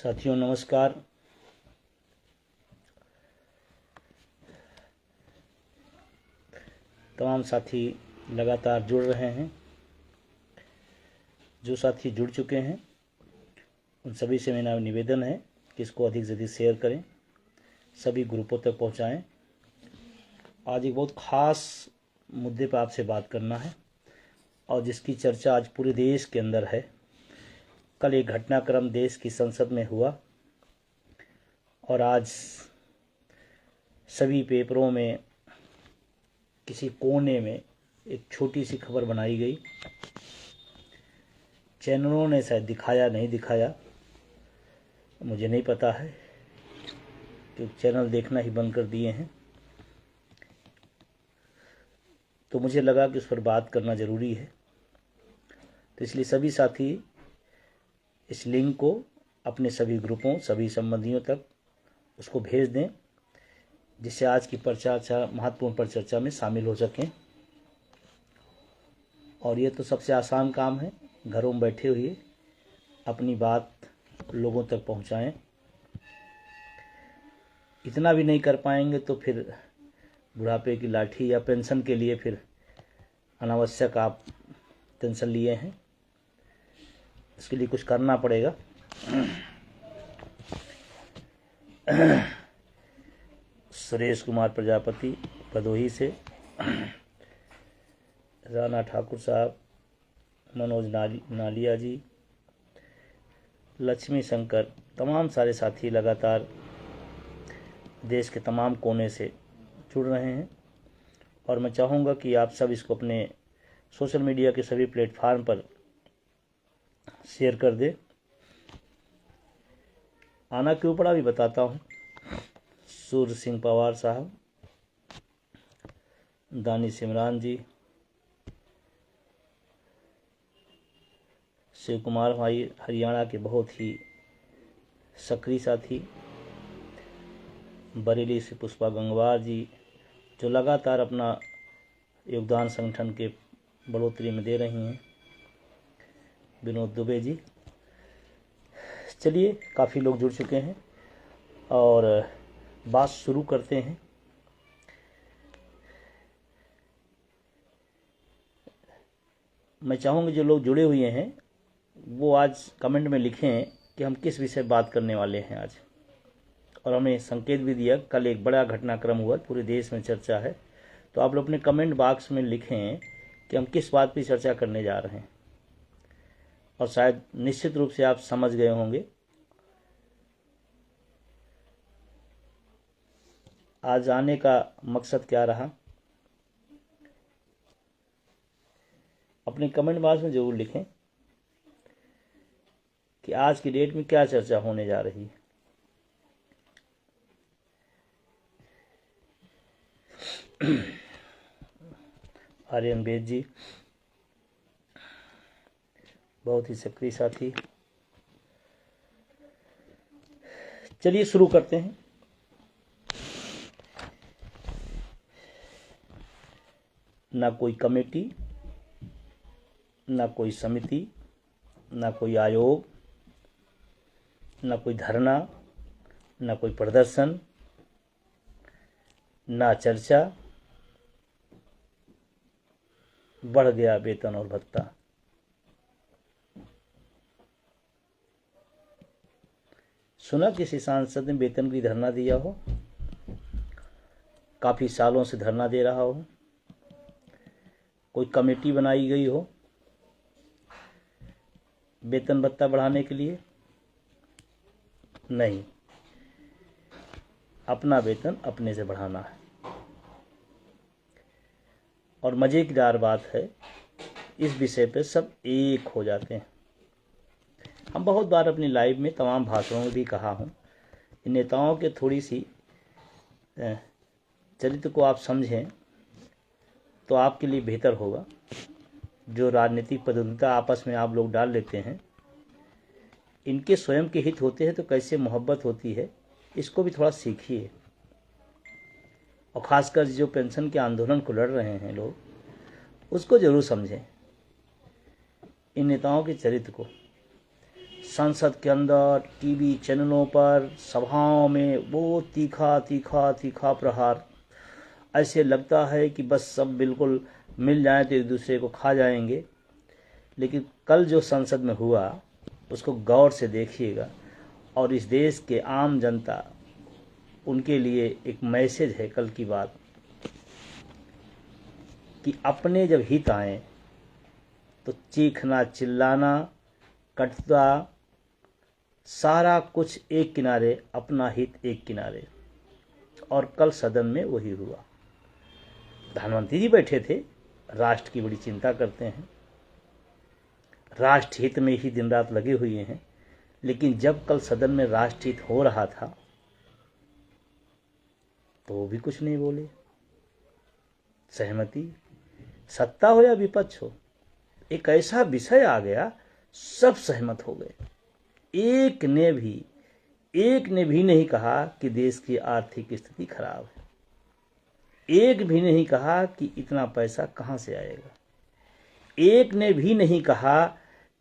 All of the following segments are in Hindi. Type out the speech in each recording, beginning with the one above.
साथियों नमस्कार। तमाम साथी लगातार जुड़ रहे हैं। जो साथी जुड़ चुके हैं उन सभी से मेरा निवेदन है कि इसको अधिक से अधिक शेयर करें, सभी ग्रुपों तक पहुंचाएं। आज एक बहुत ख़ास मुद्दे पर आपसे बात करना है और जिसकी चर्चा आज पूरे देश के अंदर है। कल एक घटनाक्रम देश की संसद में हुआ और आज सभी पेपरों में किसी कोने में एक छोटी सी खबर बनाई गई। चैनलों ने शायद दिखाया नहीं दिखाया, मुझे नहीं पता है क्योंकि चैनल देखना ही बंद कर दिए हैं। तो मुझे लगा कि उस पर बात करना ज़रूरी है, तो इसलिए सभी साथी इस लिंक को अपने सभी ग्रुपों, सभी संबंधियों तक उसको भेज दें, जिससे आज की परिचर्चा, महत्वपूर्ण परिचर्चा में शामिल हो सकें। और ये तो सबसे आसान काम है, घरों में बैठे हुए अपनी बात लोगों तक पहुंचाएं। इतना भी नहीं कर पाएंगे तो फिर बुढ़ापे की लाठी या पेंशन के लिए फिर अनावश्यक आप टेंशन लिए हैं, इसके लिए कुछ करना पड़ेगा। सुरेश कुमार प्रजापति भदोही से, राणा ठाकुर साहब, मनोज नालिया जी, लक्ष्मी शंकर, तमाम सारे साथी लगातार देश के तमाम कोने से जुड़ रहे हैं। और मैं चाहूँगा कि आप सब इसको अपने सोशल मीडिया के सभी प्लेटफार्म पर शेयर कर दे। आना क्यों पड़ा भी बताता हूँ। सूर्य सिंह पवार साहब, दानिश इमरान जी, शिव कुमार भाई हरियाणा के बहुत ही सक्रिय साथी, बरेली से पुष्पा गंगवार जी जो लगातार अपना योगदान संगठन के बढ़ोतरी में दे रही हैं, विनोद दुबे जी। चलिए, काफ़ी लोग जुड़ चुके हैं और बात शुरू करते हैं। मैं चाहूँगी जो लोग जुड़े हुए हैं वो आज कमेंट में लिखें कि हम किस विषय बात करने वाले हैं आज। और हमने संकेत भी दिया, कल एक बड़ा घटनाक्रम हुआ, पूरे देश में चर्चा है, तो आप लोग अपने कमेंट बॉक्स में लिखें कि हम किस बात पर चर्चा करने जा रहे हैं। और शायद निश्चित रूप से आप समझ गए होंगे। आज आने का मकसद क्या रहा, अपने कमेंट बॉक्स में ज़रूर लिखें कि आज की डेट में क्या चर्चा होने जा रही है। आर्यन बेद जी बहुत ही सक्रिय साथी। चलिए शुरू करते हैं। ना कोई कमेटी, ना कोई समिति, ना कोई आयोग, ना कोई धरना, ना कोई प्रदर्शन, ना चर्चा, बढ़ गया वेतन और भत्ता। सुना किसी सांसद ने वेतन की धरना दिया हो, काफ़ी सालों से धरना दे रहा हो, कोई कमेटी बनाई गई हो वेतन भत्ता बढ़ाने के लिए? नहीं, अपना वेतन अपने से बढ़ाना है। और मज़ेदार बात है, इस विषय पे सब एक हो जाते हैं। हम बहुत बार अपनी लाइव में, तमाम भाषणों में भी कहा हूँ, इन नेताओं के थोड़ी सी चरित्र को आप समझें तो आपके लिए बेहतर होगा। जो राजनीतिक प्रतिद्वंदिता आपस में आप लोग डाल लेते हैं, इनके स्वयं के हित होते हैं तो कैसे मोहब्बत होती है, इसको भी थोड़ा सीखिए। और ख़ासकर जो पेंशन के आंदोलन को लड़ रहे हैं लोग, उसको ज़रूर समझें, इन नेताओं के चरित्र को। संसद के अंदर टीवी चैनलों पर सभाओं में वो तीखा तीखा तीखा प्रहार, ऐसे लगता है कि बस सब बिल्कुल मिल जाए तो एक दूसरे को खा जाएंगे। लेकिन कल जो संसद में हुआ उसको गौर से देखिएगा, और इस देश के आम जनता, उनके लिए एक मैसेज है कल की बात, कि अपने जब हित आए तो चीखना चिल्लाना कटुता सारा कुछ एक किनारे, अपना हित एक किनारे। और कल सदन में वही हुआ। प्रधानमंत्री जी बैठे थे, राष्ट्र की बड़ी चिंता करते हैं, राष्ट्र हित में ही दिन रात लगे हुए हैं, लेकिन जब कल सदन में राष्ट्र हित हो रहा था तो वो भी कुछ नहीं बोले। सहमति, सत्ता हो या विपक्ष हो, एक ऐसा विषय आ गया, सब सहमत हो गए। एक ने भी नहीं कहा कि देश की आर्थिक स्थिति खराब है, एक भी नहीं कहा कि इतना पैसा कहाँ से आएगा, एक ने भी नहीं कहा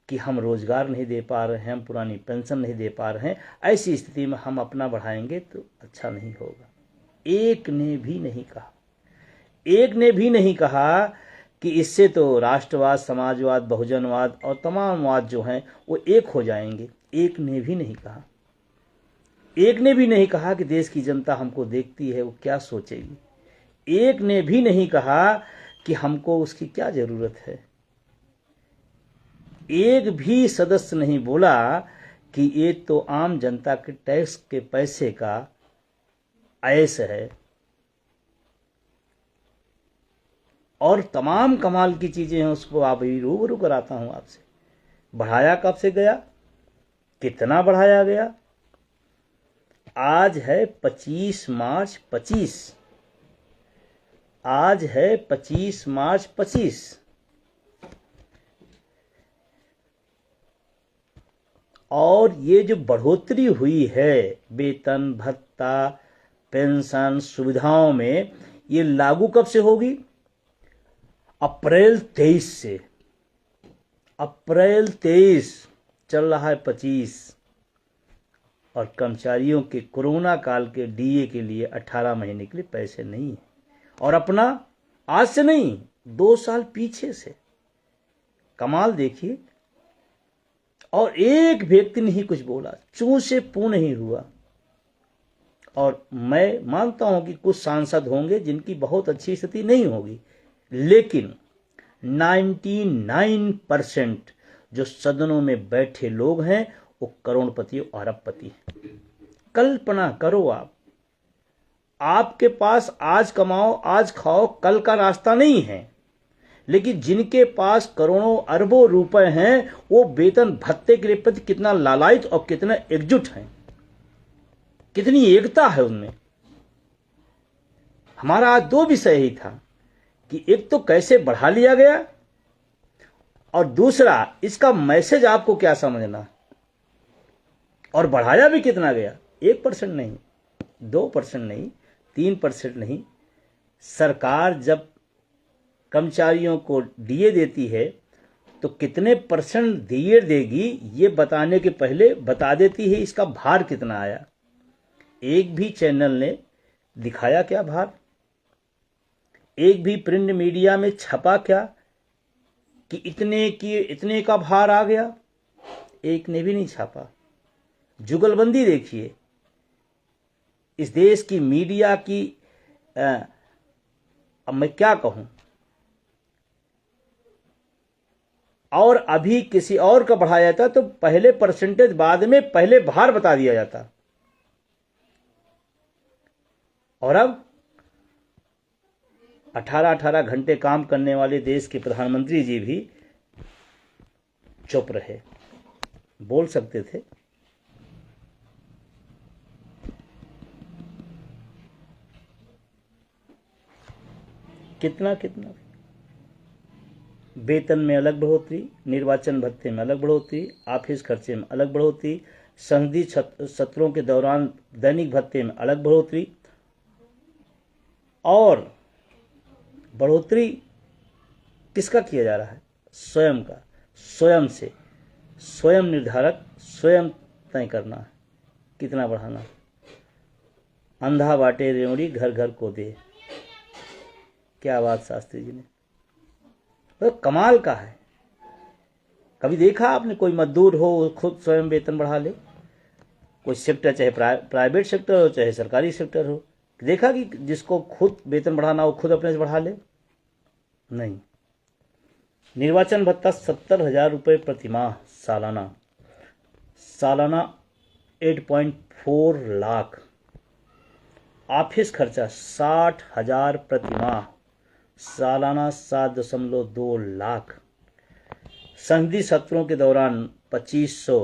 कि हम रोजगार नहीं दे पा रहे हैं, हम पुरानी पेंशन नहीं दे पा रहे हैं, ऐसी स्थिति में हम अपना बढ़ाएंगे तो अच्छा नहीं होगा। एक ने भी नहीं कहा। एक ने भी नहीं कहा कि इससे तो राष्ट्रवाद, समाजवाद, बहुजनवाद और तमाम वाद जो हैं वो एक हो जाएंगे। एक ने भी नहीं कहा। एक ने भी नहीं कहा कि देश की जनता हमको देखती है, वो क्या सोचेगी। एक ने भी नहीं कहा कि हमको उसकी क्या जरूरत है। एक भी सदस्य नहीं बोला कि ये तो आम जनता के टैक्स के पैसे का ऐश है। और तमाम कमाल की चीजें हैं, उसको आप भी रूबरू कराता हूं आपसे। बढ़ाया कब से गया, कितना बढ़ाया गया। आज है 25 मार्च 25, आज है 25 मार्च 25। और ये जो बढ़ोतरी हुई है वेतन, भत्ता, पेंशन, सुविधाओं में, ये लागू कब से होगी? अप्रैल 23 से। अप्रैल 23, चल रहा है 25। और कर्मचारियों के कोरोना काल के डीए के लिए 18 महीने के लिए पैसे नहीं है। और अपना आज से नहीं, 2 साल पीछे से। कमाल देखिए। और एक व्यक्ति ने ही कुछ बोला, चूं से पू नहीं हुआ। और मैं मानता हूं कि कुछ सांसद होंगे जिनकी बहुत अच्छी स्थिति नहीं होगी, लेकिन 99% जो सदनों में बैठे लोग हैं वो करोड़पति और अरबपति हैं। कल्पना करो आपके पास आज कमाओ आज खाओ कल का रास्ता नहीं है, लेकिन जिनके पास करोड़ों अरबों रुपए हैं वो वेतन भत्ते के प्रति कितना लालायित और कितना एकजुट हैं, कितनी एकता है उनमें। हमारा आज 2 विषय ही था कि एक तो कैसे बढ़ा लिया गया, और दूसरा इसका मैसेज आपको क्या समझना। और बढ़ाया भी कितना गया, 1% नहीं, 2% नहीं, 3% नहीं। सरकार जब कर्मचारियों को डीए देती है तो कितने परसेंट डीए देगी ये बताने के पहले बता देती है इसका भार कितना आया। एक भी चैनल ने दिखाया क्या भार? एक भी प्रिंट मीडिया में छपा क्या कि इतने का भार आ गया? एक ने भी नहीं छापा। जुगलबंदी देखिए इस देश की मीडिया की। अब मैं क्या कहूं। और अभी किसी और का बढ़ाया जाता तो पहले परसेंटेज, बाद में पहले भार बता दिया जाता। और अब 18 घंटे काम करने वाले देश के प्रधानमंत्री जी भी चुप रहे, बोल सकते थे। कितना वेतन में अलग बढ़ोतरी, निर्वाचन भत्ते में अलग बढ़ोतरी, ऑफिस खर्चे में अलग बढ़ोतरी, संसदीय सत्रों के दौरान दैनिक भत्ते में अलग बढ़ोतरी। और बढ़ोतरी किसका किया जा रहा है? स्वयं का, स्वयं से। स्वयं निर्धारक, स्वयं तय करना है कितना बढ़ाना। अंधा बाटे रेवड़ी घर घर को दे, क्या बात शास्त्री जी ने, तो कमाल का है। कभी देखा आपने कोई मजदूर हो खुद स्वयं वेतन बढ़ा ले? कोई सेक्टर, चाहे प्राइवेट सेक्टर हो चाहे सरकारी सेक्टर हो, देखा कि जिसको खुद वेतन बढ़ाना हो खुद अपने से बढ़ा ले? नहीं। निर्वाचन भत्ता 70,000 रुपये प्रतिमाह सालाना, सालाना 8.4 लाख। ऑफिस खर्चा 60,000 प्रतिमाह, सालाना 7.2 लाख। संधि सत्रों के दौरान 2500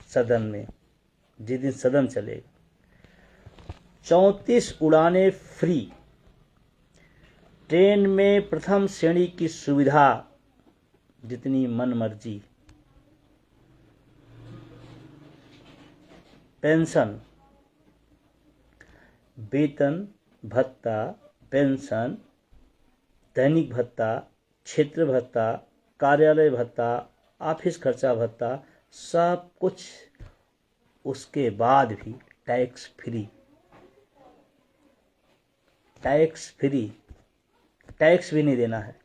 सदन में, जिस दिन सदन चलेगा। 34 उड़ानें फ्री, ट्रेन में प्रथम श्रेणी की सुविधा जितनी मन मर्जी। पेंशन, वेतन भत्ता, पेंशन, दैनिक भत्ता, क्षेत्र भत्ता, कार्यालय भत्ता, ऑफिस खर्चा भत्ता, सब कुछ। उसके बाद भी tax free, tax free, tax भी नहीं देना है।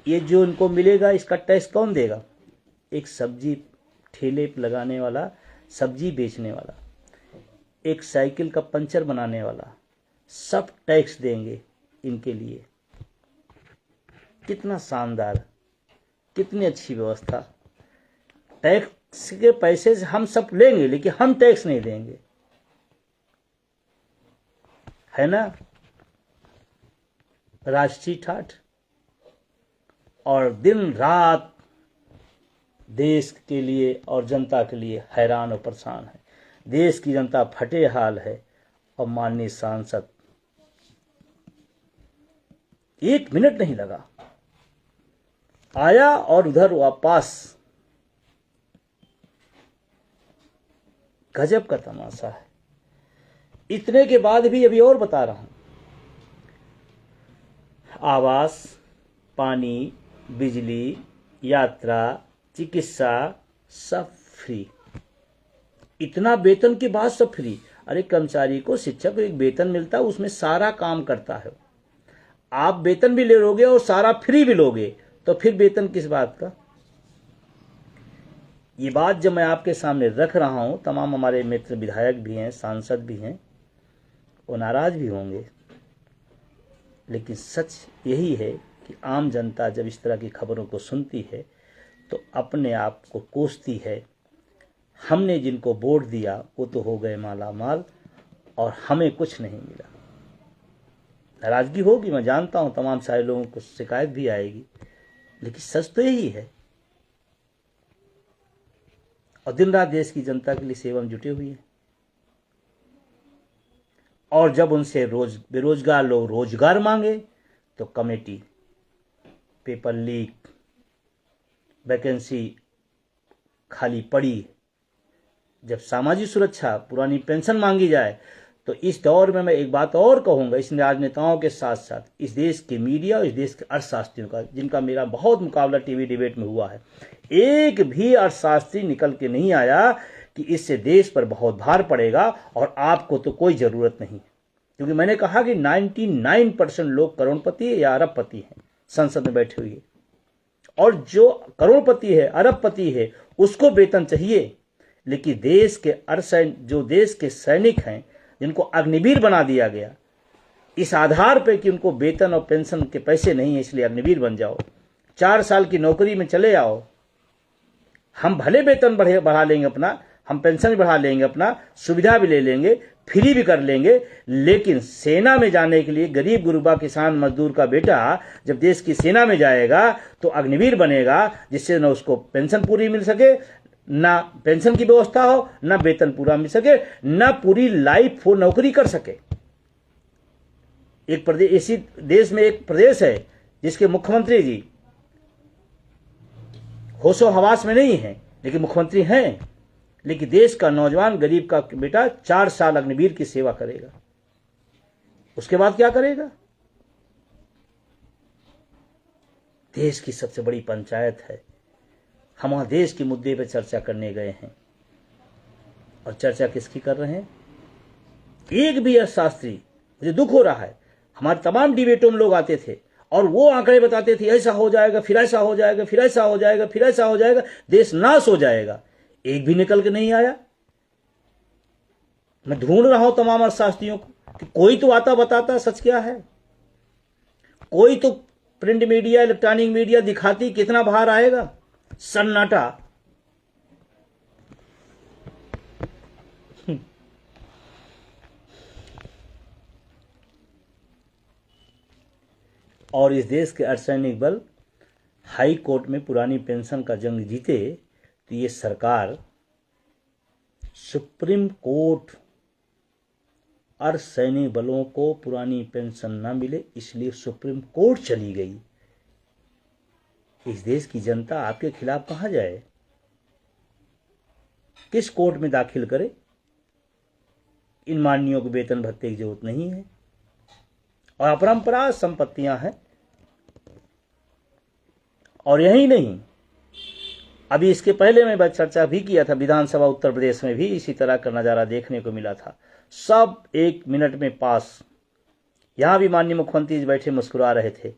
ये जो इनको मिलेगा इसका टैक्स कौन देगा? एक सब्जी ठेले पर लगाने वाला, सब्जी बेचने वाला, एक साइकिल का पंचर बनाने वाला, सब टैक्स देंगे इनके लिए। कितना शानदार, कितनी अच्छी व्यवस्था। टैक्स के पैसे से हम सब लेंगे लेकिन हम टैक्स नहीं देंगे, है ना? राष्ट्रीय ठाठ। और दिन रात देश के लिए और जनता के लिए हैरान और परेशान है। देश की जनता फटे हाल है और माननीय सांसद 1 मिनट नहीं लगा, आया और उधर वापस। गजब का तमाशा है। इतने के बाद भी अभी और बता रहा हूं, आवास, पानी, बिजली, यात्रा, चिकित्सा सब फ्री। इतना वेतन के बाद सब फ्री। अरे कर्मचारी को, शिक्षक को एक वेतन मिलता है, उसमें सारा काम करता है। आप वेतन भी ले लोगे और सारा फ्री भी लोगे तो फिर वेतन किस बात का? ये बात जब मैं आपके सामने रख रहा हूं, तमाम हमारे मित्र विधायक भी हैं, सांसद भी हैं, वो नाराज भी होंगे, लेकिन सच यही है कि आम जनता जब इस तरह की खबरों को सुनती है तो अपने आप को कोसती है। हमने जिनको वोट दिया वो तो हो गए माला माल और हमें कुछ नहीं मिला। नाराजगी होगी, मैं जानता हूं, तमाम सारे लोगों को शिकायत भी आएगी, लेकिन सच तो यही है। और दिन रात देश की जनता के लिए सेवा में जुटे हुए हैं। और जब उनसे बेरोजगार लोग रोजगार मांगे तो कमेटी, पेपर लीक, वैकेंसी खाली पड़ी। जब सामाजिक सुरक्षा, पुरानी पेंशन मांगी जाए तो इस दौर में मैं एक बात और कहूंगा, इस राजनेताओं के साथ साथ इस देश के मीडिया और इस देश के अर्थशास्त्रियों का, जिनका मेरा बहुत मुकाबला टीवी डिबेट में हुआ है, एक भी अर्थशास्त्री निकल के नहीं आया कि इससे देश पर बहुत भार पड़ेगा और आपको तो कोई जरूरत नहीं। क्योंकि मैंने कहा कि 99% लोग करोड़पति या अरबपति हैं संसद में बैठे हुए, और जो करोड़पति है, अरबपति है, उसको वेतन चाहिए। लेकिन देश के जो देश के सैनिक हैं, जिनको अग्निवीर बना दिया गया इस आधार पर कि उनको वेतन और पेंशन के पैसे नहीं है, इसलिए अग्निवीर बन जाओ, 4 साल की नौकरी में चले आओ, हम भले वेतन बढ़ा लेंगे अपना, हम पेंशन भी बढ़ा लेंगे अपना, सुविधा भी ले लेंगे, फ्री भी कर लेंगे, लेकिन सेना में जाने के लिए गरीब गुरुबा किसान मजदूर का बेटा जब देश की सेना में जाएगा तो अग्निवीर बनेगा, जिससे न उसको पेंशन पूरी मिल सके, ना पेंशन की व्यवस्था हो, ना वेतन पूरा मिल सके, ना पूरी लाइफ वो नौकरी कर सके। एक प्रदेश, इसी देश में एक प्रदेश है जिसके मुख्यमंत्री जी होशो हवास में नहीं है, लेकिन मुख्यमंत्री हैं, लेकिन देश का नौजवान गरीब का बेटा 4 साल अग्निवीर की सेवा करेगा, उसके बाद क्या करेगा? देश की सबसे बड़ी पंचायत है। हम वहाँ देश के मुद्दे पर चर्चा करने गए हैं, और चर्चा किसकी कर रहे हैं? एक भी अर्थशास्त्री, मुझे दुख हो रहा है, हमारे तमाम डिबेटों में लोग आते थे और वो आंकड़े बताते थे, ऐसा हो जाएगा, फिर ऐसा हो जाएगा, फिर ऐसा हो जाएगा, फिर ऐसा हो जाएगा, देश नाश हो जाएगा। एक भी निकल के नहीं आया। मैं ढूंढ रहा हूं तमाम अर्थशास्त्रियों को कि कोई तो आता बताता सच क्या है, कोई तो प्रिंट मीडिया, इलेक्ट्रॉनिक मीडिया दिखाती कितना बाहर आएगा। सन्नाटा। और इस देश के अर्धसैनिक बल हाई कोर्ट में पुरानी पेंशन का जंग जीते तो ये सरकार सुप्रीम कोर्ट अर्धसैनिक बलों को पुरानी पेंशन न मिले इसलिए सुप्रीम कोर्ट चली गई। इस देश की जनता आपके खिलाफ कहां जाए, किस कोर्ट में दाखिल करे? इन माननीयों को वेतन भत्ते की जरूरत नहीं है और अपरंपरा संपत्तियां हैं। और यही नहीं, अभी इसके पहले मैं चर्चा भी किया था, विधानसभा उत्तर प्रदेश में भी इसी तरह का नजारा देखने को मिला था। सब 1 मिनट में पास। यहां भी माननीय मुख्यमंत्री जी बैठे मुस्कुरा रहे थे,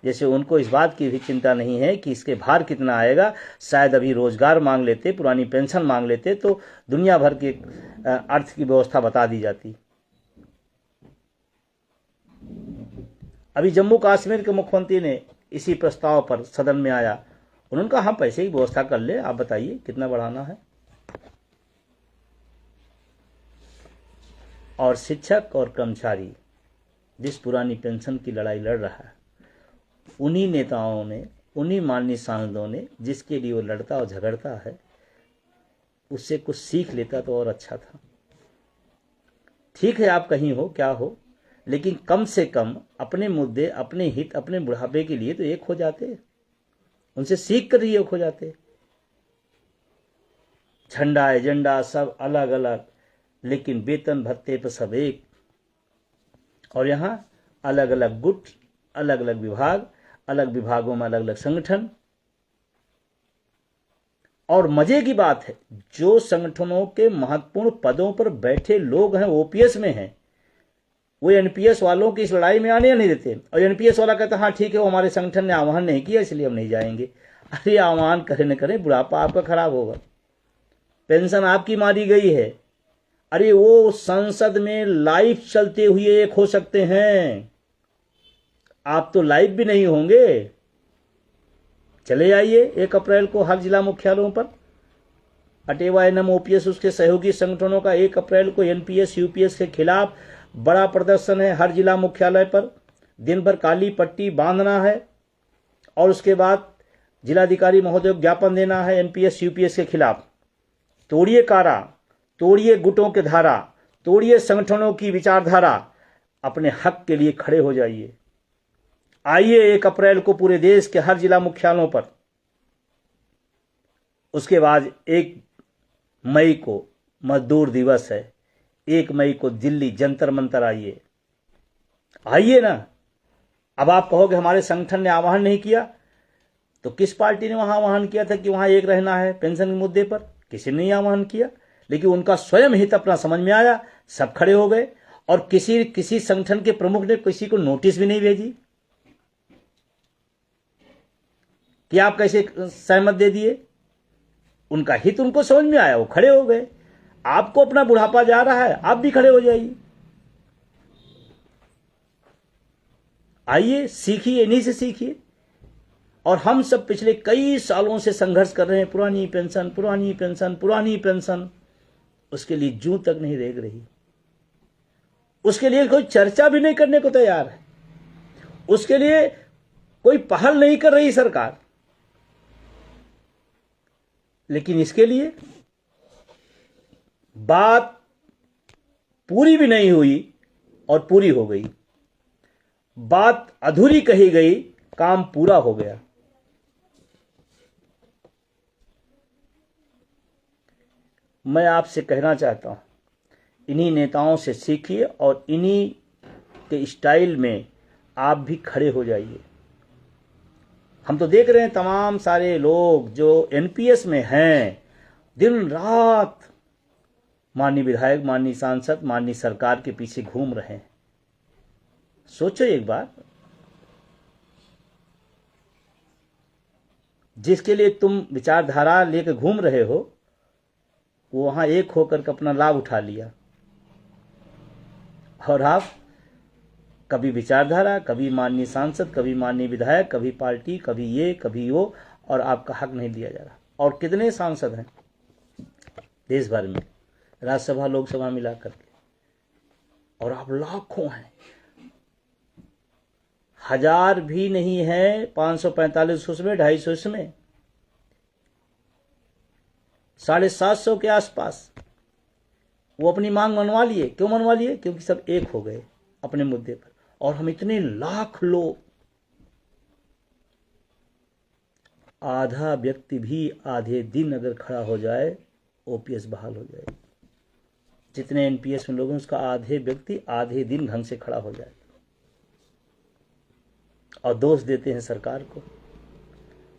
जैसे उनको इस बात की भी चिंता नहीं है कि इसके भार कितना आएगा। शायद अभी रोजगार मांग लेते, पुरानी पेंशन मांग लेते तो दुनिया भर के अर्थ की व्यवस्था बता दी जाती। अभी जम्मू कश्मीर के मुख्यमंत्री ने इसी प्रस्ताव पर सदन में आया, उन्होंने कहा हम पैसे की व्यवस्था कर ले, आप बताइए कितना बढ़ाना है। और शिक्षक और कर्मचारी जिस पुरानी पेंशन की लड़ाई लड़ रहा है, उन्हीं नेताओं ने, उन्हीं माननीय सांसदों ने जिसके लिए वो लड़ता और झगड़ता है, उससे कुछ सीख लेता तो और अच्छा था। ठीक है, आप कहीं हो क्या हो, लेकिन कम से कम अपने मुद्दे, अपने हित, अपने बुढ़ापे के लिए तो एक हो जाते, उनसे सीख कर ही एक हो जाते। झंडा एजेंडा सब अलग अलग, लेकिन वेतन भत्ते पर सब एक। और यहां अलग अलग गुट, अलग अलग विभाग, अलग विभागों में अलग अलग संगठन। और मजे की बात है, जो संगठनों के महत्वपूर्ण पदों पर बैठे लोग हैं, ओपीएस में हैं, वो एनपीएस वालों की इस लड़ाई में आने नहीं देते। और एनपीएस वाला कहता हाँ ठीक है, वो हमारे संगठन ने आह्वान नहीं किया इसलिए हम नहीं जाएंगे। अरे आह्वान करें न करें, बुढ़ापा आपका खराब होगा, पेंशन आपकी मारी गई है। अरे वो संसद में लाइव चलते हुए एक हो सकते हैं, आप तो लाइव भी नहीं होंगे। चले आइए 1 अप्रैल को हर जिला मुख्यालयों पर, अटेवा एनएम ओपीएस उसके सहयोगी संगठनों का 1 अप्रैल को एनपीएस यूपीएस के खिलाफ बड़ा प्रदर्शन है हर जिला मुख्यालय पर। दिन भर काली पट्टी बांधना है और उसके बाद जिलाधिकारी महोदय को ज्ञापन देना है एनपीएस यूपीएस के खिलाफ। तोड़िए कारा, तोड़िए गुटों के धारा, तोड़िए संगठनों की विचारधारा, अपने हक के लिए खड़े हो जाइए। आइए 1 अप्रैल को पूरे देश के हर जिला मुख्यालयों पर। उसके बाद 1 मई को मजदूर दिवस है, 1 मई को दिल्ली जंतर मंतर आइए। आइए ना। अब आप कहोगे हमारे संगठन ने आह्वान नहीं किया, तो किस पार्टी ने वहां आह्वान किया था कि वहां एक रहना है पेंशन के मुद्दे पर? किसी ने नहीं आह्वान किया, लेकिन उनका स्वयं हित अपना समझ में आया, सब खड़े हो गए। और किसी संगठन के प्रमुख ने किसी को नोटिस भी नहीं भेजी कि आप कैसे सहमत दे दिए। उनका हित उनको समझ में आया, वो खड़े हो गए। आपको अपना बुढ़ापा जा रहा है, आप भी खड़े हो जाइए। आइए सीखिए, इन्हीं से सीखिए। और हम सब पिछले कई सालों से संघर्ष कर रहे हैं, पुरानी पेंशन, पुरानी पेंशन, पुरानी पेंशन। उसके लिए जूं तक नहीं रेंग रही, उसके लिए कोई चर्चा भी नहीं करने को तैयार है, उसके लिए कोई पहल नहीं कर रही सरकार। लेकिन इसके लिए बात पूरी भी नहीं हुई और पूरी हो गई, बात अधूरी कही गई, काम पूरा हो गया। मैं आपसे कहना चाहता हूं, इन्हीं नेताओं से सीखिए और इन्हीं के स्टाइल में आप भी खड़े हो जाइए। हम तो देख रहे हैं तमाम सारे लोग जो एनपीएस में हैं, दिन रात माननीय विधायक, माननीय सांसद, माननीय सरकार के पीछे घूम रहे हैं। सोचो एक बार, जिसके लिए तुम विचारधारा लेकर घूम रहे हो, वो वहां एक होकर के अपना लाभ उठा लिया, और आप कभी विचारधारा, कभी माननीय सांसद, कभी माननीय विधायक, कभी पार्टी, कभी ये कभी वो, और आपका हक नहीं दिया जा रहा। और कितने सांसद हैं देश भर में, राज्यसभा लोकसभा मिला करके, और आप लाखों हैं, 1000 भी नहीं है, 545 उसमें, 250 इसमें, 750 के आसपास। वो अपनी मांग मनवा लिए। क्यों मनवा लिए? क्योंकि सब एक हो गए अपने मुद्दे पर। और हम इतने लाख लोग, आधा व्यक्ति भी आधे दिन अगर खड़ा हो जाए, ओपीएस बहाल हो जाए। जितने एनपीएस में लोग हैं, उसका आधे व्यक्ति आधे दिन ढंग से खड़ा हो जाए। और दोष देते हैं सरकार को।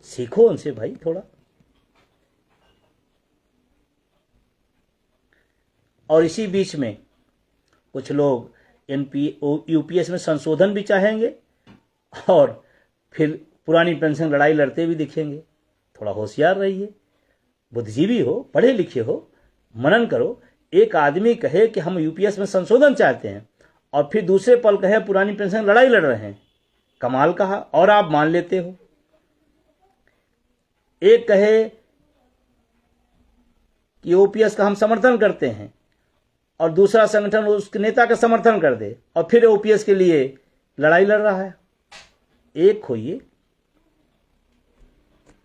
सीखो उनसे भाई थोड़ा। और इसी बीच में कुछ लोग यूपीएस में संशोधन भी चाहेंगे और फिर पुरानी पेंशन लड़ाई लड़ते भी दिखेंगे। थोड़ा होशियार रहिए, बुद्धिजीवी हो, पढ़े लिखे हो, मनन करो। एक आदमी कहे कि हम यूपीएस में संशोधन चाहते हैं और फिर दूसरे पल कहे पुरानी पेंशन लड़ाई लड़ रहे हैं, कमाल कहा। और आप मान लेते हो। एक कहे कि ओपीएस का हम समर्थन करते हैं और दूसरा संगठन उसके नेता का समर्थन कर दे और फिर ओपीएस के लिए लड़ाई लड़ रहा है। एक होइए,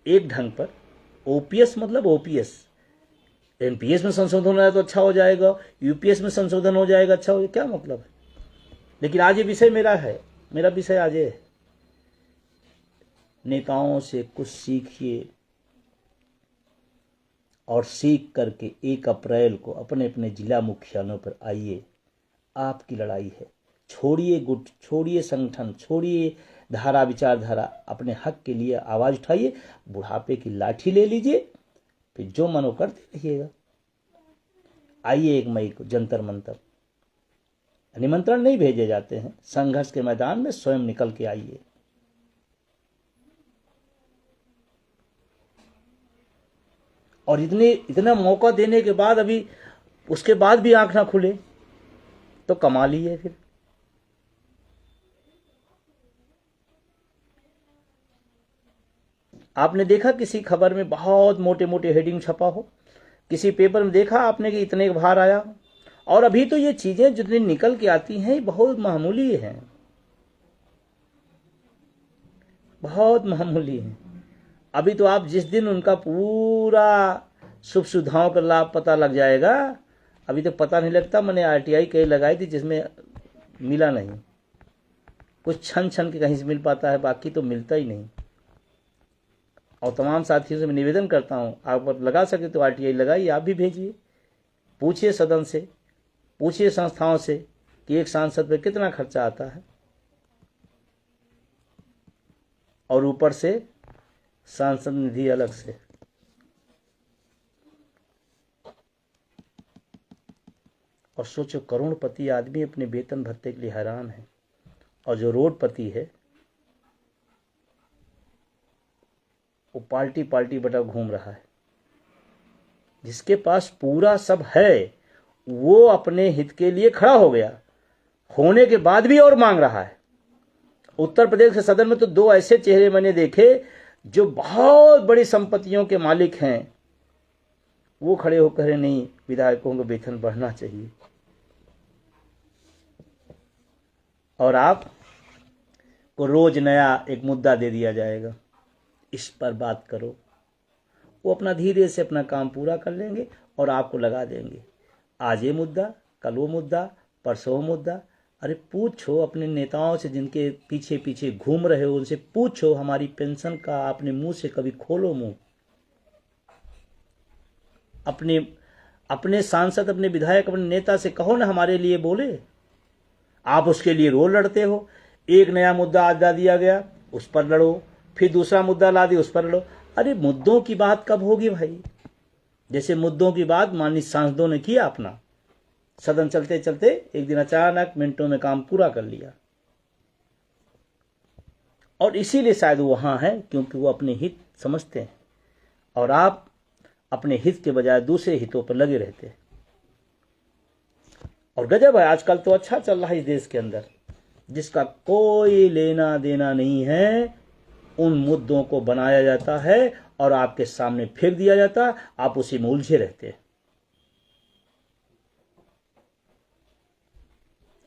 एक ढंग पर। ओपीएस मतलब ओपीएस। एनपीएस में संशोधन हो जाए तो अच्छा हो जाएगा, यूपीएस में संशोधन हो जाएगा अच्छा हो जाएगा, क्या मतलब है? लेकिन आज ये विषय मेरा है, मेरा विषय आज ये है। नेताओं से कुछ सीखिए और सीख करके 1 अप्रैल को अपने अपने जिला मुख्यालयों पर आइए। आपकी लड़ाई है। छोड़िए गुट, छोड़िए संगठन, छोड़िए धारा विचारधारा। अपने हक के लिए आवाज उठाइए। बुढ़ापे की लाठी ले लीजिए, फिर जो मन हो करते रहिएगा। आइए 1 मई को जंतर मंतर। निमंत्रण नहीं भेजे जाते हैं, संघर्ष के मैदान में स्वयं निकल के आइए। और इतना मौका देने के बाद अभी उसके बाद भी आंख ना खुले तो कमाल ही है। फिर आपने देखा किसी खबर में बहुत मोटे मोटे हेडिंग छपा हो, किसी पेपर में देखा आपने कि इतने बाहर आया हो? और अभी तो ये चीजें जितनी निकल के आती हैं बहुत मामूली हैं, बहुत मामूली हैं। अभी तो आप जिस दिन उनका पूरा शुभ सुविधाओं का लाभ पता लग जाएगा, अभी तो पता नहीं लगता। मैंने आरटीआई कहीं लगाई थी जिसमें मिला नहीं। कुछ छन छन के कहीं से मिल पाता है, बाकी तो मिलता ही नहीं। और तमाम साथियों से मैं निवेदन करता हूँ, आप लगा सके तो आरटीआई लगाइए, आप भी भेजिए। पूछिए सदन से, पूछिए संस्थाओं से कि एक सांसद पर कितना खर्चा आता है, और ऊपर से सांसद निधि अलग से। और सोचो, करोड़पति आदमी अपने वेतन भत्ते के लिए हैरान है, और जो रोडपति है वो पार्टी पार्टी बटा घूम रहा है। जिसके पास पूरा सब है वो अपने हित के लिए खड़ा हो गया, होने के बाद भी और मांग रहा है। उत्तर प्रदेश के सदन में तो 2 ऐसे चेहरे मैंने देखे जो बहुत बड़ी संपत्तियों के मालिक हैं। वो खड़े होकर नहीं, विधायकों का वेतन बढ़ना चाहिए। और आप को रोज नया एक मुद्दा दे दिया जाएगा, इस पर बात करो। वो अपना धीरे से अपना काम पूरा कर लेंगे और आपको लगा देंगे। आज ये मुद्दा, कल वो मुद्दा, परसों वो मुद्दा। अरे पूछो अपने नेताओं से जिनके पीछे पीछे घूम रहे हो, उनसे पूछो हमारी पेंशन का अपने मुंह से कभी खोलो मुंह। अपने सांसद, अपने विधायक, अपने नेता से कहो ना हमारे लिए बोले। आप उसके लिए रोल लड़ते हो। एक नया मुद्दा आज दिया गया, उस पर लड़ो। फिर दूसरा मुद्दा ला दी, उस पर लो। अरे मुद्दों की बात कब होगी भाई? जैसे मुद्दों की बात माननीय सांसदों ने किया अपना, सदन चलते चलते एक दिन अचानक मिनटों में काम पूरा कर लिया। और इसीलिए शायद वो वहां है, क्योंकि वो अपने हित समझते हैं और आप अपने हित के बजाय दूसरे हितों पर लगे रहते हैं। और गजब है, आजकल तो अच्छा चल रहा है इस देश के अंदर, जिसका कोई लेना देना नहीं है, उन मुद्दों को बनाया जाता है और आपके सामने फेंक दिया जाता, आप उसी में उलझे रहते हैं।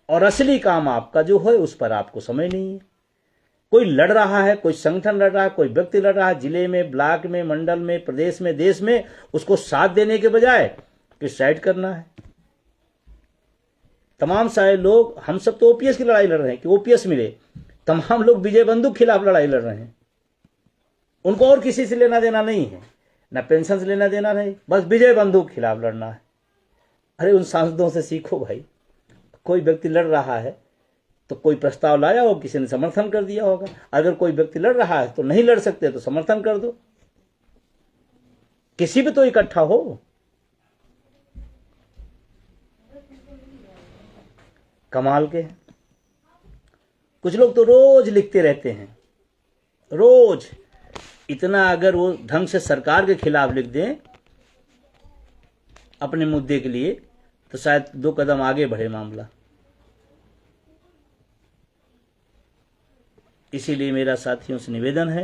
और असली काम आपका जो है उस पर आपको समय नहीं है। कोई लड़ रहा है, कोई संगठन लड़ रहा है, कोई व्यक्ति लड़ रहा है, जिले में, ब्लॉक में, मंडल में, प्रदेश में, देश में, उसको साथ देने के बजाय डिसाइड करना है। तमाम सारे लोग, हम सब तो ओपीएस की लड़ाई लड़ रहे हैं कि ओपीएस मिले, तमाम लोग विजय बंधु के खिलाफ लड़ाई लड़ रहे हैं। उनको और किसी से लेना देना नहीं है, ना पेंशन से लेना देना नहीं, बस विजय बंधु के खिलाफ लड़ना है। अरे उन सांसदों से सीखो भाई। कोई व्यक्ति लड़ रहा है तो कोई प्रस्ताव लाया हो, किसी ने समर्थन कर दिया होगा। अगर कोई व्यक्ति लड़ रहा है तो नहीं लड़ सकते तो समर्थन कर दो, किसी भी तो इकट्ठा हो। कमाल के कुछ लोग तो रोज लिखते रहते हैं, रोज इतना। अगर वो ढंग से सरकार के खिलाफ लिख दें अपने मुद्दे के लिए तो शायद 2 कदम आगे बढ़े मामला। इसीलिए मेरा साथियों से निवेदन है,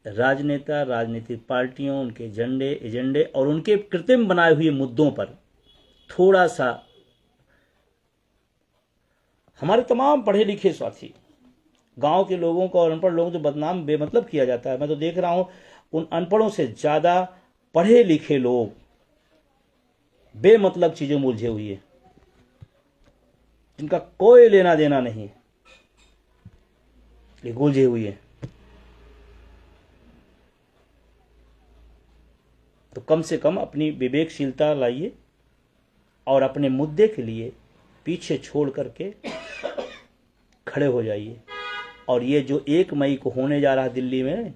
राजनेता, राजनीतिक पार्टियों, उनके एजेंडे और उनके कृत्रिम बनाए हुए मुद्दों पर थोड़ा सा, हमारे तमाम पढ़े लिखे साथी, गांव के लोगों को और अनपढ़ लोगों को बदनाम बेमतलब किया जाता है। मैं तो देख रहा हूं उन अनपढ़ों से ज्यादा पढ़े लिखे लोग बेमतलब चीजों में उलझे हुए, जिनका कोई लेना देना नहीं, ये उलझे हुए हैं। तो कम से कम अपनी विवेकशीलता लाइए और अपने मुद्दे के लिए पीछे छोड़ करके खड़े हो जाइए। और ये जो 1 मई को होने जा रहा है दिल्ली में,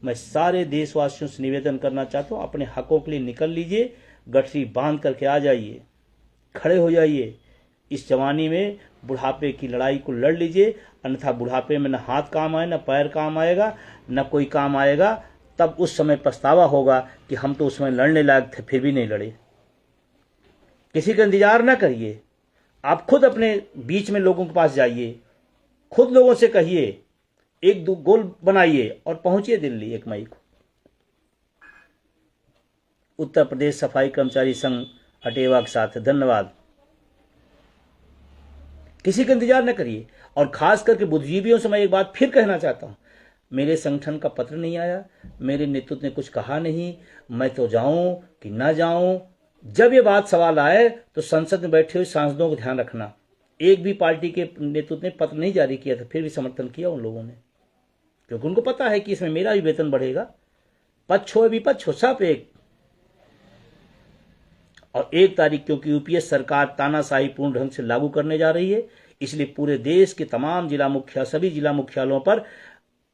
मैं सारे देशवासियों से निवेदन करना चाहता हूं, अपने हकों के लिए निकल लीजिए, गठरी बांध करके आ जाइए, खड़े हो जाइए। इस जवानी में बुढ़ापे की लड़ाई को लड़ लीजिए, अन्यथा बुढ़ापे में न हाथ काम आए, न पैर काम आएगा, न कोई काम आएगा। तब उस समय पछतावा होगा कि हम तो उस समय लड़ने लायक थे फिर भी नहीं लड़े। किसी का इंतजार न करिए, आप खुद अपने बीच में लोगों के पास जाइए, खुद लोगों से कहिए, 1-2 गोल बनाइए और पहुंचिए दिल्ली 1 मई को। उत्तर प्रदेश सफाई कर्मचारी संघ अटेवा के साथ धन्यवाद। किसी का इंतजार न करिए। और खास करके बुद्धिजीवियों से मैं एक बात फिर कहना चाहता हूं, मेरे संगठन का पत्र नहीं आया, मेरे नेतृत्व ने कुछ कहा नहीं, मैं तो जाऊं कि ना जाऊं। जब ये बात सवाल आए तो संसद में बैठे हुए सांसदों को ध्यान रखना, एक भी पार्टी के नेतृत्व ने पत्र नहीं जारी किया था, फिर भी समर्थन किया उन लोगों ने, क्योंकि उनको पता है कि इसमें मेरा भी वेतन बढ़ेगा। पक्ष हो विपक्ष हो, सब एक। और 1 तारीख क्योंकि यूपीएस सरकार तानाशाही पूर्ण ढंग से लागू करने जा रही है, इसलिए पूरे देश के तमाम जिला मुख्या, सभी जिला मुख्यालयों पर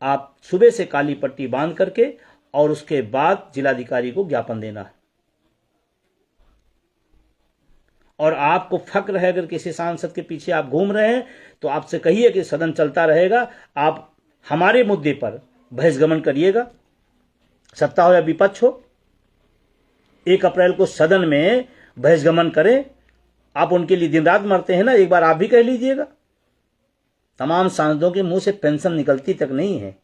आप सुबह से काली पट्टी बांध करके और उसके बाद जिलाधिकारी को ज्ञापन देना है। और आपको फक्र है अगर किसी सांसद के पीछे आप घूम रहे हैं तो आपसे कहिए कि सदन चलता रहेगा, आप हमारे मुद्दे पर बहिष्गमन करिएगा, सत्ता हो या विपक्ष हो। 1 अप्रैल को सदन में बहिष्गमन करें। आप उनके लिए दिन रात मरते हैं ना, एक बार आप भी कह लीजिएगा। तमाम सांसदों के मुंह से पेंशन निकलती तक नहीं है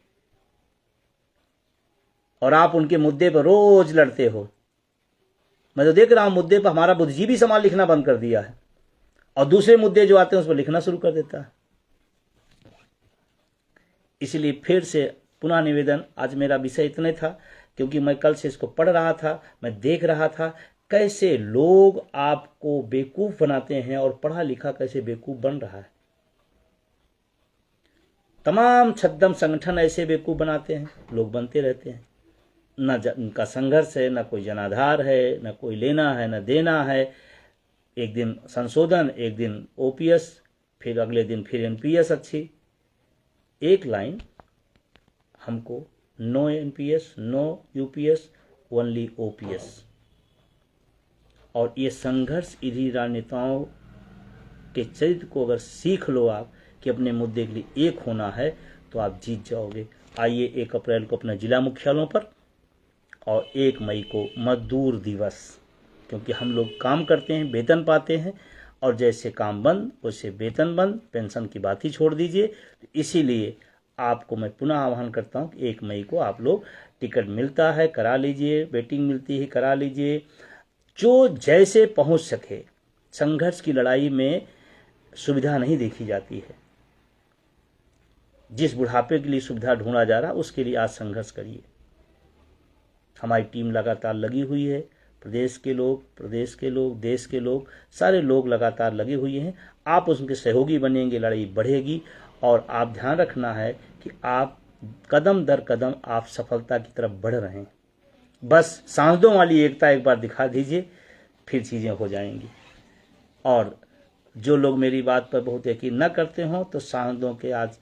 और आप उनके मुद्दे पर रोज लड़ते हो। मैं तो देख रहा हूं मुद्दे पर हमारा बुद्धिजीवी समाज लिखना बंद कर दिया है और दूसरे मुद्दे जो आते हैं उस पर लिखना शुरू कर देता है। इसलिए फिर से पुनः निवेदन, आज मेरा विषय इतने था क्योंकि मैं कल से इसको पढ़ रहा था, मैं देख रहा था कैसे लोग आपको बेवकूफ बनाते हैं और पढ़ा लिखा कैसे बेवकूफ बन रहा है। तमाम छद्म संगठन ऐसे बेवकूफ बनाते हैं, लोग बनते रहते हैं। न उनका संघर्ष है, न कोई जनाधार है, न कोई लेना है न देना है। एक दिन संशोधन, एक दिन ओपीएस, फिर अगले दिन फिर एनपीएस। अच्छी एक लाइन हमको no NPS, no UPS, only OPS. और ये संघर्ष इन्हीं राजनेताओं के चरित्र को अगर सीख लो आप कि अपने मुद्दे के लिए एक होना है, तो आप जीत जाओगे। आइए 1 अप्रैल को अपने जिला मुख्यालयों पर और 1 मई को मजदूर दिवस, क्योंकि हम लोग काम करते हैं, वेतन पाते हैं, और जैसे काम बंद वैसे वेतन बंद, पेंशन की बात ही छोड़ दीजिए। इसीलिए आपको मैं पुनः आह्वान करता हूं कि 1 मई को आप लोग टिकट मिलता है करा लीजिए, वेटिंग मिलती है करा लीजिए, जो जैसे पहुंच सके। संघर्ष की लड़ाई में सुविधा नहीं देखी जाती है। जिस बुढ़ापे के लिए सुविधा ढूंढा जा रहा उसके लिए आज संघर्ष करिए। हमारी टीम लगातार लगी हुई है, प्रदेश के लोग, देश के लोग, सारे लोग लगातार लगे हुए हैं। आप उनके सहयोगी बनेंगे, लड़ाई बढ़ेगी। और आप ध्यान रखना है कि आप कदम दर कदम आप सफलता की तरफ बढ़ रहे हैं। बस सांसदों वाली एकता एक बार दिखा दीजिए, फिर चीज़ें हो जाएंगी। और जो लोग मेरी बात पर बहुत यकीन न करते हों तो सांसदों के आज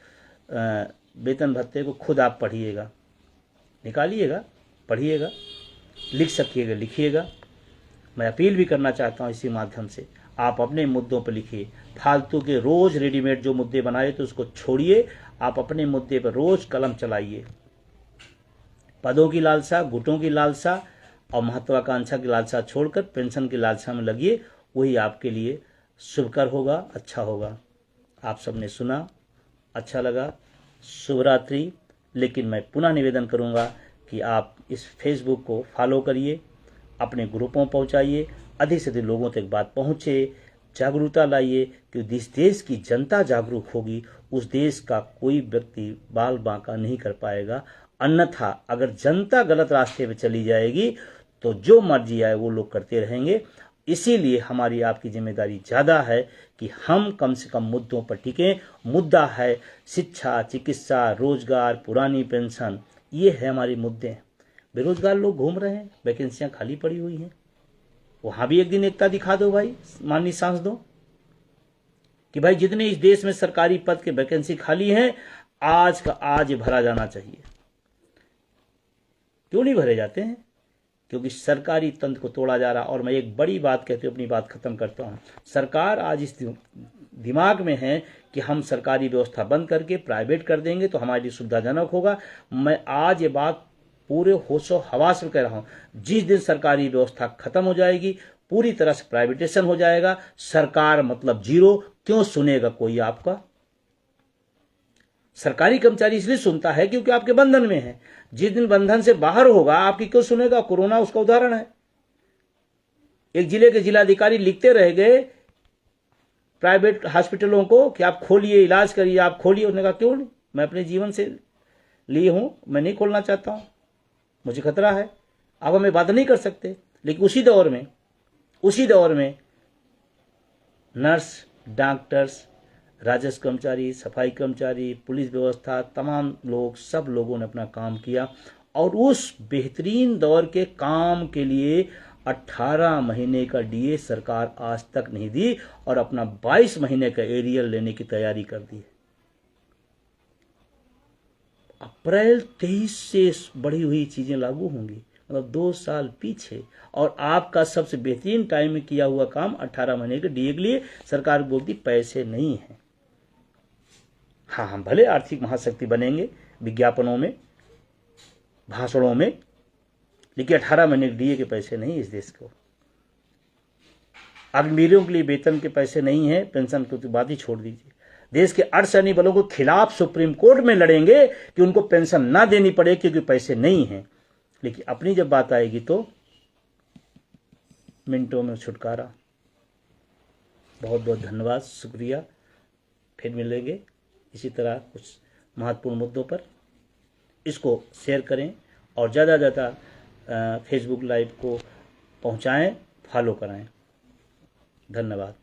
वेतन भत्ते को खुद आप पढ़िएगा, निकालिएगा, पढ़िएगा, लिख सकिएगा लिखिएगा। मैं अपील भी करना चाहता हूँ इसी माध्यम से, आप अपने मुद्दों पर लिखिए। फालतू के रोज रेडीमेड जो मुद्दे बनाए तो उसको छोड़िए, आप अपने मुद्दे पर रोज कलम चलाइए। पदों की लालसा, गुटों की लालसा और महत्वाकांक्षा की लालसा छोड़कर पेंशन की लालसा में लगिए, वही आपके लिए शुभकर होगा, अच्छा होगा। आप सबने सुना, अच्छा लगा, शुभ रात्रि। लेकिन मैं पुनः निवेदन करूंगा कि आप इस फेसबुक को फॉलो करिए, अपने ग्रुपों पहुंचाइए, अधिक से अधिक लोगों तक बात पहुंचे, जागरूकता लाइए कि जिस देश की जनता जागरूक होगी उस देश का कोई व्यक्ति बाल बांका नहीं कर पाएगा। अन्यथा अगर जनता गलत रास्ते पे चली जाएगी तो जो मर्जी आए वो लोग करते रहेंगे। इसीलिए हमारी आपकी जिम्मेदारी ज़्यादा है कि हम कम से कम मुद्दों पर टिकें। मुद्दा है शिक्षा, चिकित्सा, रोजगार, पुरानी पेंशन, ये है हमारे मुद्दे। बेरोजगार लोग घूम रहे हैं, वैकेंसियां खाली पड़ी हुई हैं, वहां भी एक दिन एकता दिखा दो भाई माननीय सांसदों, कि भाई जितने इस देश में सरकारी पद के वैकेंसी खाली हैं आज का आज भरा जाना चाहिए। क्यों नहीं भरे जाते हैं? क्योंकि सरकारी तंत्र को तोड़ा जा रहा। और मैं एक बड़ी बात कहते हुए अपनी बात खत्म करता हूं, सरकार आज इस दिमाग में है कि हम सरकारी व्यवस्था बंद करके प्राइवेट कर देंगे तो हमारे लिए सुविधाजनक होगा। मैं आज ये बात पूरे होशो हवास में कह रहा हूं, जिस दिन सरकारी व्यवस्था खत्म हो जाएगी, पूरी तरह से प्राइवेटेशन हो जाएगा, सरकार मतलब जीरो, क्यों सुनेगा कोई आपका? सरकारी कर्मचारी इसलिए सुनता है क्योंकि आपके बंधन में है। जिस दिन बंधन से बाहर होगा आपकी क्यों सुनेगा? कोरोना उसका उदाहरण है। एक जिले के जिलाधिकारी लिखते रह गए प्राइवेट हॉस्पिटलों को कि आप खोलिए, इलाज करिए, आप खोलिए। उसने कहा क्यों नहीं, मैं अपने जीवन से लिए हूं, मैं नहीं खोलना चाहता हूं, मुझे खतरा है। अब हमें बात नहीं कर सकते। लेकिन उसी दौर में नर्स, डॉक्टर्स, राजस्व कर्मचारी, सफाई कर्मचारी, पुलिस व्यवस्था, तमाम लोग, सब लोगों ने अपना काम किया। और उस बेहतरीन दौर के काम के लिए 18 महीने का डीए सरकार आज तक नहीं दी और अपना 22 महीने का एरियल लेने की तैयारी कर दी। अप्रैल 23 से बढ़ी हुई चीजें लागू होंगी, मतलब 2 साल पीछे। और आपका सबसे बेहतरीन टाइम में किया हुआ काम 18 महीने के डीए के लिए सरकार बोलती पैसे नहीं है। हाँ, हम भले आर्थिक महाशक्ति बनेंगे विज्ञापनों में, भाषणों में, लेकिन 18 महीने के डीए के पैसे नहीं इस देश को। अग्निवीरों के लिए वेतन के पैसे नहीं है, पेंशन की तो बात ही छोड़ दीजिए। देश के अर्धसैनिक बलों के खिलाफ सुप्रीम कोर्ट में लड़ेंगे कि उनको पेंशन ना देनी पड़े क्योंकि पैसे नहीं हैं। लेकिन अपनी जब बात आएगी तो मिनटों में छुटकारा। बहुत बहुत धन्यवाद, शुक्रिया। फिर मिलेंगे इसी तरह कुछ महत्वपूर्ण मुद्दों पर। इसको शेयर करें और ज़्यादा से ज़्यादा फेसबुक लाइव को पहुंचाएं, फॉलो कराएं। धन्यवाद।